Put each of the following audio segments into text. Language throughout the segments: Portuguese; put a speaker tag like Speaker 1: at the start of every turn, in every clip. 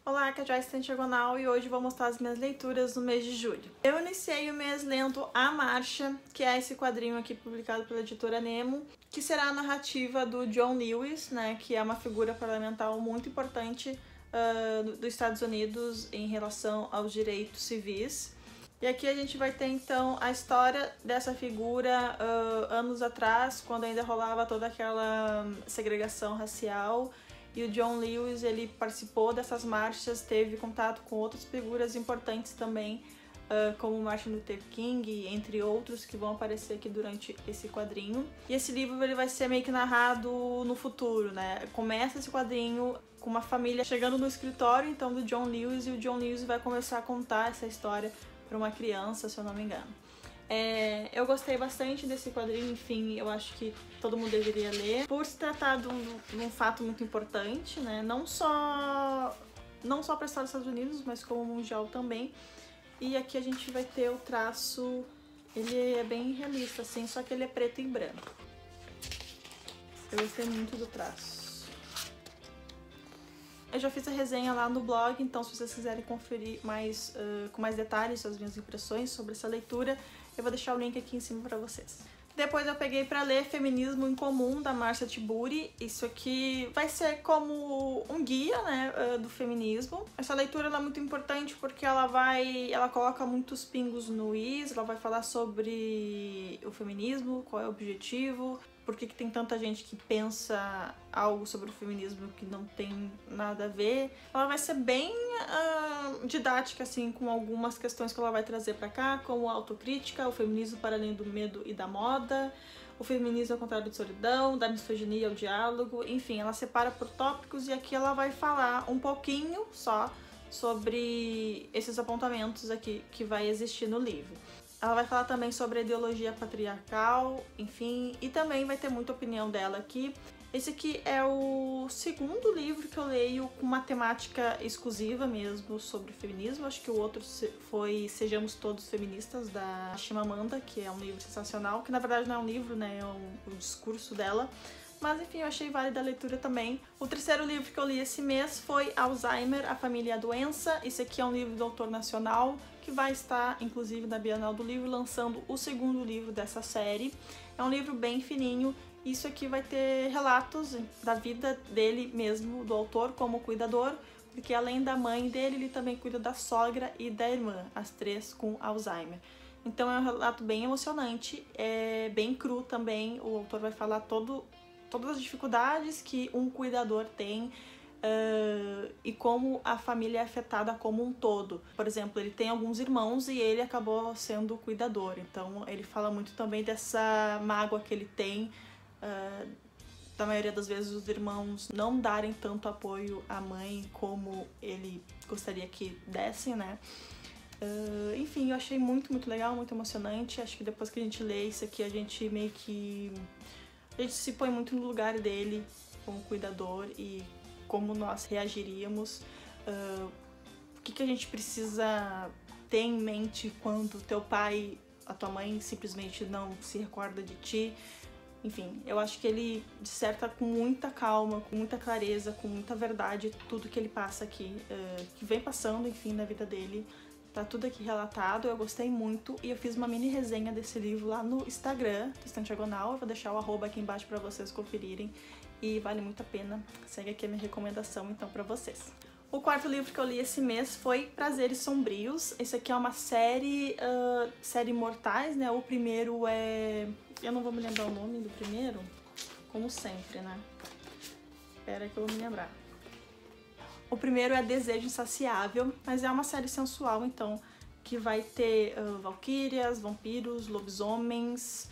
Speaker 1: Olá, aqui é a Joyce Diagonal e hoje vou mostrar as minhas leituras no mês de julho. Eu iniciei o mês lendo A Marcha, que é esse quadrinho aqui publicado pela editora Nemo, que será a narrativa do John Lewis, né, que é uma figura parlamentar muito importante dos Estados Unidos em relação aos direitos civis. E aqui a gente vai ter então a história dessa figura anos atrás, quando ainda rolava toda aquela segregação racial. E o John Lewis, ele participou dessas marchas, teve contato com outras figuras importantes também, como Martin Luther King, entre outros, que vão aparecer aqui durante esse quadrinho. E esse livro ele vai ser meio que narrado no futuro, né? Começa esse quadrinho com uma família chegando no escritório, então, do John Lewis, e o John Lewis vai começar a contar essa história para uma criança, se eu não me engano. Eu gostei bastante desse quadrinho, enfim, eu acho que todo mundo deveria ler, por se tratar de um fato muito importante, né? Não só para a história dos Estados Unidos, mas como mundial também. E aqui a gente vai ter o traço, ele é bem realista, assim, só que ele é preto e branco. Eu gostei muito do traço. Eu já fiz a resenha lá no blog, então se vocês quiserem conferir com mais detalhes as minhas impressões sobre essa leitura, eu vou deixar o link aqui em cima pra vocês. Depois eu peguei pra ler Feminismo em Comum, da Marcia Tiburi. Isso aqui vai ser como um guia, né, do feminismo. Essa leitura ela é muito importante porque ela coloca muitos pingos no is, ela vai falar sobre o feminismo, qual é o objetivo, por que tem tanta gente que pensa algo sobre o feminismo que não tem nada a ver. Ela vai ser bem didática, assim, com algumas questões que ela vai trazer pra cá, como a autocrítica, o feminismo para além do medo e da moda, o feminismo ao contrário de solidão, da misoginia ao diálogo, enfim, ela separa por tópicos e aqui ela vai falar um pouquinho só sobre esses apontamentos aqui que vai existir no livro. Ela vai falar também sobre a ideologia patriarcal, enfim, e também vai ter muita opinião dela aqui. Esse aqui é o segundo livro que eu leio com uma temática exclusiva mesmo sobre feminismo. Acho que o outro foi Sejamos Todos Feministas, da Chimamanda, que é um livro sensacional, que na verdade não é um livro, né, é o discurso dela. Mas enfim, eu achei válida a leitura também. O terceiro livro que eu li esse mês foi Alzheimer, a Família e a Doença. Esse aqui é um livro do autor nacional, que vai estar, inclusive, na Bienal do Livro, lançando o segundo livro dessa série. É um livro bem fininho. Isso aqui vai ter relatos da vida dele mesmo, do autor, como cuidador, porque além da mãe dele, ele também cuida da sogra e da irmã, as três com Alzheimer. Então é um relato bem emocionante, é bem cru também. O autor vai falar todas as dificuldades que um cuidador tem e como a família é afetada como um todo. Por exemplo, ele tem alguns irmãos e ele acabou sendo o cuidador, então ele fala muito também dessa mágoa que ele tem, da maioria das vezes os irmãos não darem tanto apoio à mãe como ele gostaria que dessem, né? Enfim, eu achei muito legal, muito emocionante. Acho que depois que a gente lê isso aqui, a gente meio que... a gente se põe muito no lugar dele como cuidador e como nós reagiríamos, o que a gente precisa ter em mente quando teu pai, a tua mãe simplesmente não se recorda de ti. Enfim, eu acho que ele disserta com muita calma, com muita clareza, com muita verdade tudo que ele passa aqui, que vem passando, enfim, na vida dele. Tá tudo aqui relatado, eu gostei muito e eu fiz uma mini resenha desse livro lá no Instagram do Estante Diagonal. Eu vou deixar o arroba aqui embaixo pra vocês conferirem e vale muito a pena. Segue aqui a minha recomendação então pra vocês. O quarto livro que eu li esse mês foi Prazeres Sombrios. Esse aqui é uma série Imortais, né? O primeiro é... eu não vou me lembrar o nome do primeiro, como sempre, né? Espera que eu vou me lembrar. O primeiro é Desejo Insaciável, mas é uma série sensual, então, que vai ter valquírias, vampiros, lobisomens.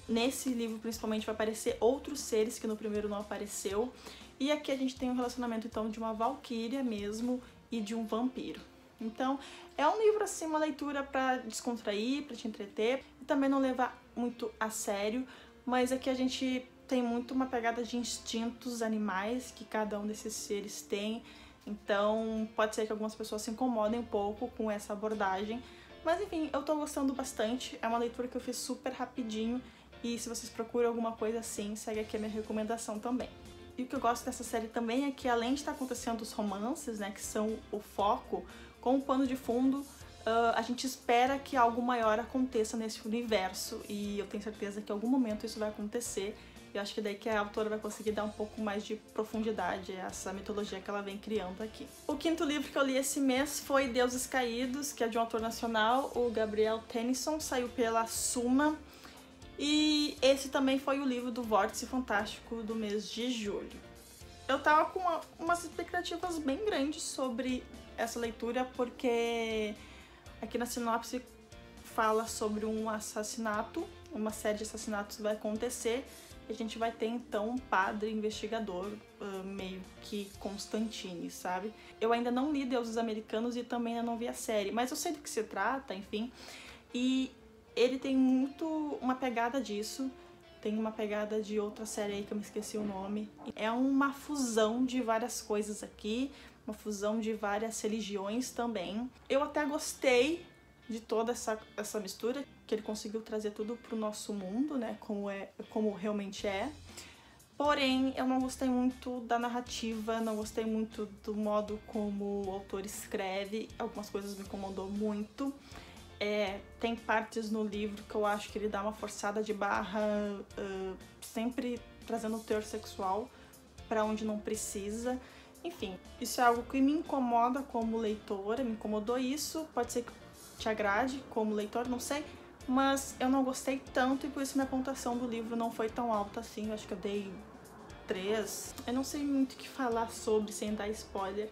Speaker 1: Nesse livro, principalmente, vai aparecer outros seres que no primeiro não apareceu. E aqui a gente tem um relacionamento, então, de uma valquíria mesmo e de um vampiro. Então, é um livro, assim, uma leitura pra descontrair, pra te entreter, e também não levar muito a sério, mas aqui a gente tem muito uma pegada de instintos animais que cada um desses seres tem, então pode ser que algumas pessoas se incomodem um pouco com essa abordagem, mas enfim, eu tô gostando bastante, é uma leitura que eu fiz super rapidinho e se vocês procuram alguma coisa assim, segue aqui a minha recomendação também. E o que eu gosto dessa série também é que, além de estar acontecendo os romances, né, que são o foco, com o pano de fundo, a gente espera que algo maior aconteça nesse universo, e eu tenho certeza que em algum momento isso vai acontecer. E eu acho que daí que a autora vai conseguir dar um pouco mais de profundidade a essa mitologia que ela vem criando aqui. O quinto livro que eu li esse mês foi Deuses Caídos, que é de um autor nacional, o Gabriel Tennyson, saiu pela Suma. E esse também foi o livro do Vórtice Fantástico do mês de julho. Eu tava com umas expectativas bem grandes sobre essa leitura, porque aqui na sinopse fala sobre um assassinato, uma série de assassinatos vai acontecer, e a gente vai ter então um padre investigador, meio que Constantine, sabe? Eu ainda não li Deuses Americanos e também ainda não vi a série, mas eu sei do que se trata, enfim, e ele tem muito uma pegada disso, tem uma pegada de outra série aí que eu me esqueci o nome. É uma fusão de várias coisas aqui, uma fusão de várias religiões também. Eu até gostei de toda essa mistura, que ele conseguiu trazer tudo pro nosso mundo, né, como realmente é. Porém, eu não gostei muito da narrativa, não gostei muito do modo como o autor escreve, algumas coisas me incomodou muito. Tem partes no livro que eu acho que ele dá uma forçada de barra, sempre trazendo o teor sexual pra onde não precisa. Enfim, isso é algo que me incomoda como leitora, me incomodou isso, pode ser que te agrade como leitor, não sei, mas eu não gostei tanto e por isso minha pontuação do livro não foi tão alta assim, eu acho que eu dei 3. Eu não sei muito o que falar sobre sem dar spoiler,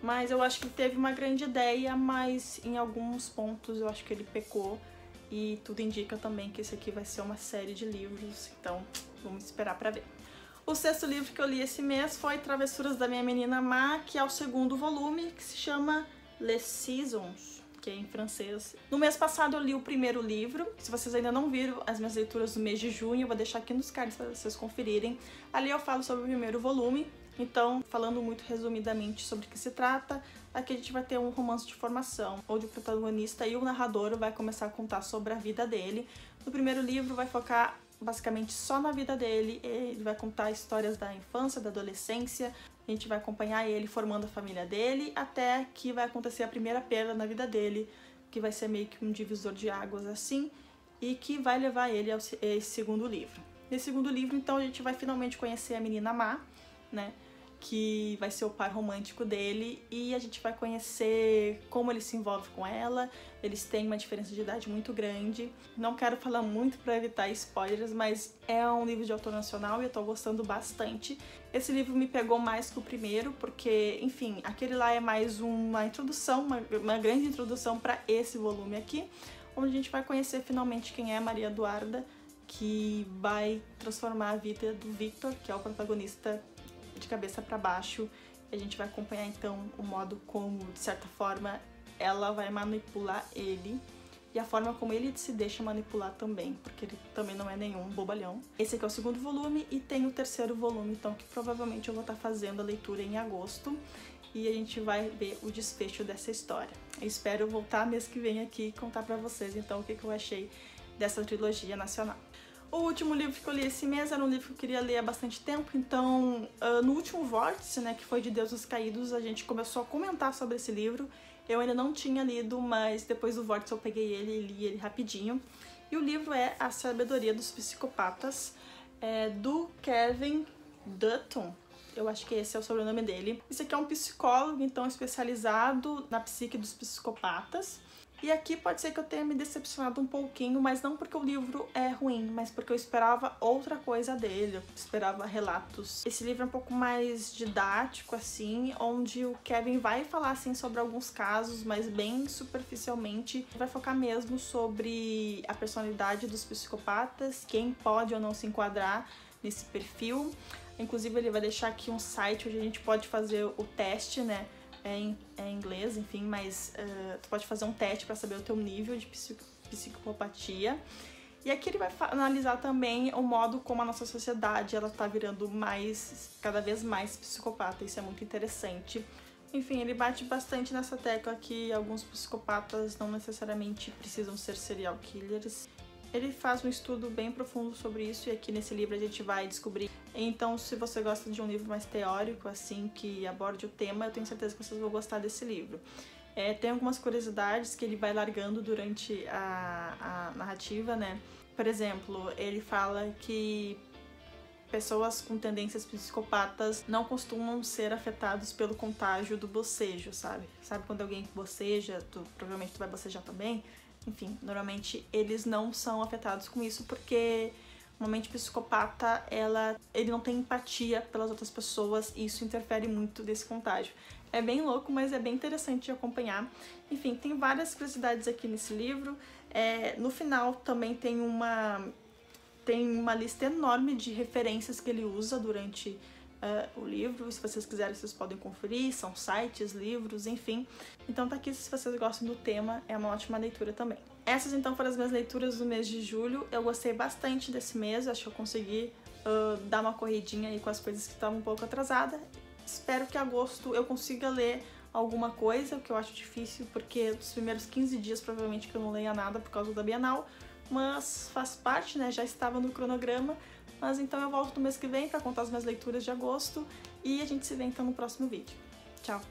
Speaker 1: mas eu acho que ele teve uma grande ideia, mas em alguns pontos eu acho que ele pecou. E tudo indica também que esse aqui vai ser uma série de livros, então vamos esperar pra ver. O sexto livro que eu li esse mês foi Travessuras da Minha Menina Má, que é o segundo volume, que se chama Les Saisons, que é em francês. No mês passado eu li o primeiro livro. Se vocês ainda não viram as minhas leituras do mês de junho, eu vou deixar aqui nos cards para vocês conferirem. Ali eu falo sobre o primeiro volume. Então, falando muito resumidamente sobre o que se trata, aqui a gente vai ter um romance de formação, onde o protagonista e o narrador vai começar a contar sobre a vida dele. No primeiro livro vai focar basicamente só na vida dele, ele vai contar histórias da infância, da adolescência, a gente vai acompanhar ele formando a família dele, até que vai acontecer a primeira perda na vida dele, que vai ser meio que um divisor de águas assim, e que vai levar ele a esse segundo livro. Nesse segundo livro, então, a gente vai finalmente conhecer a menina Má, né, que vai ser o par romântico dele, e a gente vai conhecer como ele se envolve com ela. Eles têm uma diferença de idade muito grande. Não quero falar muito para evitar spoilers, mas é um livro de autor nacional e eu tô gostando bastante. Esse livro me pegou mais que o primeiro, porque, enfim, aquele lá é mais uma introdução, uma grande introdução para esse volume aqui, onde a gente vai conhecer finalmente quem é Maria Eduarda, que vai transformar a vida do Victor, que é o protagonista, de cabeça para baixo. A gente vai acompanhar então o modo como, de certa forma, ela vai manipular ele e a forma como ele se deixa manipular também, porque ele também não é nenhum bobalhão. Esse aqui é o segundo volume e tem o terceiro volume, então, que provavelmente eu vou estar fazendo a leitura em agosto e a gente vai ver o desfecho dessa história. Eu espero voltar mês que vem aqui e contar pra vocês então o que eu achei dessa trilogia nacional. O último livro que eu li esse mês era um livro que eu queria ler há bastante tempo, então no último Vórtice, né, que foi de Deuses Caídos, a gente começou a comentar sobre esse livro. Eu ainda não tinha lido, mas depois do Vórtice eu peguei ele e li ele rapidinho. E o livro é A Sabedoria dos Psicopatas, do Kevin Dutton. Eu acho que esse é o sobrenome dele. Esse aqui é um psicólogo, então, especializado na psique dos psicopatas. E aqui pode ser que eu tenha me decepcionado um pouquinho, mas não porque o livro é ruim, mas porque eu esperava outra coisa dele, eu esperava relatos. Esse livro é um pouco mais didático, assim, onde o Kevin vai falar, assim, sobre alguns casos, mas bem superficialmente. Vai focar mesmo sobre a personalidade dos psicopatas, quem pode ou não se enquadrar nesse perfil. Inclusive, ele vai deixar aqui um site onde a gente pode fazer o teste, né? É em inglês, enfim, mas tu pode fazer um teste para saber o teu nível de psicopatia. E aqui ele vai analisar também o modo como a nossa sociedade ela tá virando cada vez mais psicopata. Isso é muito interessante. Enfim, ele bate bastante nessa tecla que alguns psicopatas não necessariamente precisam ser serial killers. Ele faz um estudo bem profundo sobre isso e aqui nesse livro a gente vai descobrir Então, se você gosta de um livro mais teórico, assim, que aborde o tema, eu tenho certeza que vocês vão gostar desse livro. Tem algumas curiosidades que ele vai largando durante a narrativa, né? Por exemplo, ele fala que pessoas com tendências psicopatas não costumam ser afetados pelo contágio do bocejo, sabe? Sabe quando alguém boceja, provavelmente tu vai bocejar também? Enfim, normalmente eles não são afetados com isso porque uma mente psicopata, ele não tem empatia pelas outras pessoas e isso interfere muito desse contágio. É bem louco, mas é bem interessante de acompanhar. Enfim, tem várias curiosidades aqui nesse livro. No final também tem uma lista enorme de referências que ele usa durante o livro. Se vocês quiserem, vocês podem conferir. São sites, livros, enfim. Então tá aqui, se vocês gostam do tema, é uma ótima leitura também. Essas então foram as minhas leituras do mês de julho. Eu gostei bastante desse mês, acho que eu consegui dar uma corridinha aí com as coisas que estavam um pouco atrasadas. Espero que agosto eu consiga ler alguma coisa, o que eu acho difícil, porque os primeiros 15 dias provavelmente que eu não leia nada por causa da Bienal, mas faz parte, né? Já estava no cronograma. Mas então eu volto no mês que vem para contar as minhas leituras de agosto e a gente se vê então no próximo vídeo. Tchau!